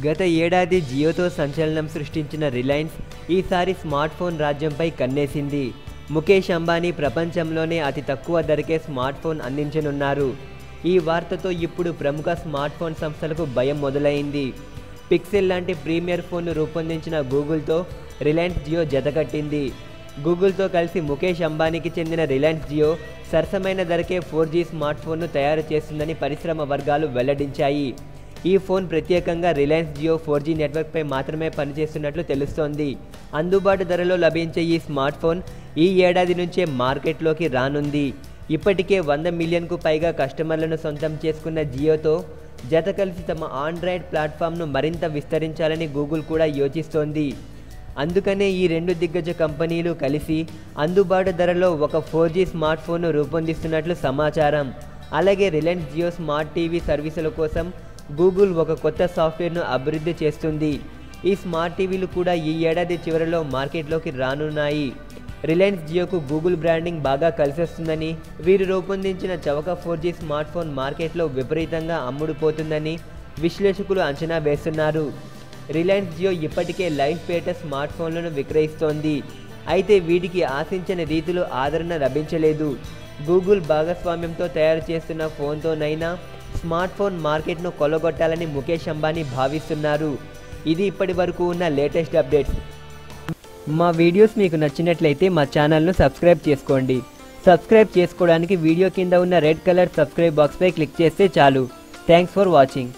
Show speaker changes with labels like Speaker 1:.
Speaker 1: గత ఏడాది జియోతో సంచలనం సృష్టించిన రిలయన్స్ ఈసారి స్మార్ట్ ఫోన్ రాజ్యంపై కన్నేసింది. ముఖేష్ అంబానీ ప్రపంచంలోనే అతి తక్కువ ధరకే స్మార్ట్ ఫోన్ అందించనున్నారు. ఈ వార్తతో ఇప్పుడు ప్రముఖ స్మార్ట్ ఫోన్ సంస్థలకు భయం మొదలైంది. పిక్సెల్ లాంటి ప్రీమియర్ ఫోన్ను రూపొందించిన గూగుల్తో రిలయన్స్ జియో జతకట్టింది. గూగుల్తో కలిసి ముఖేష్ అంబానీకి చెందిన రిలయన్స్ జియో సరసమైన ధరకే 4G స్మార్ట్ ఫోన్ను తయారు చేస్తుందని పరిశ్రమ వర్గాలు వెల్లడించాయి. ఈ ఫోన్ ప్రత్యేకంగా రిలయన్స్ జియో 4G నెట్వర్క్పై మాత్రమే పనిచేస్తున్నట్లు తెలుస్తోంది. అందుబాటు ధరలో లభించే ఈ స్మార్ట్ ఫోన్ ఈ ఏడాది నుంచే మార్కెట్లోకి రానుంది. ఇప్పటికే 100 మిలియన్కు పైగా కస్టమర్లను సొంతం చేసుకున్న జియోతో జత కలిసి తమ ఆండ్రాయిడ్ ప్లాట్ఫామ్ను మరింత విస్తరించాలని గూగుల్ కూడా యోచిస్తోంది. అందుకనే ఈ రెండు దిగ్గజ కంపెనీలు కలిసి అందుబాటు ధరలో ఒక 4G స్మార్ట్ ఫోన్ను రూపొందిస్తున్నట్లు సమాచారం. అలాగే రిలయన్స్ జియో స్మార్ట్ టీవీ సర్వీసుల కోసం గూగుల్ ఒక కొత్త సాఫ్ట్వేర్ను అభివృద్ధి చేస్తుంది. ఈ స్మార్ట్ టీవీలు కూడా ఈ ఏడాది చివరిలో మార్కెట్లోకి రానున్నాయి. రిలయన్స్ జియోకు గూగుల్ బ్రాండింగ్ బాగా కలిసొస్తుందని, వీరు రూపొందించిన చవక 4G స్మార్ట్ ఫోన్ మార్కెట్లో విపరీతంగా అమ్ముడుపోతుందని విశ్లేషకులు అంచనా వేస్తున్నారు. రిలయన్స్ జియో ఇప్పటికే లైట్ వెయిట్ స్మార్ట్ ఫోన్లను విక్రయిస్తోంది. అయితే వీటికి ఆశించిన రీతిలో ఆదరణ లభించలేదు. గూగుల్ భాగస్వామ్యంతో తయారు చేస్తున్న ఫోన్తోనైనా స్మార్ట్ ఫోన్ మార్కెట్ను కొల్లగొట్టాలని ముఖేష్ అంబానీ భావిస్తున్నారు. ఇది ఇప్పటి వరకు ఉన్న లేటెస్ట్ అప్డేట్స్. మా వీడియోస్ మీకు నచ్చినట్లయితే మా ఛానల్ను సబ్స్క్రైబ్ చేసుకోండి. సబ్స్క్రైబ్ చేసుకోవడానికి వీడియో కింద ఉన్న రెడ్ కలర్ సబ్స్క్రైబ్ బాక్స్పై క్లిక్ చేస్తే చాలు. Thanks for watching.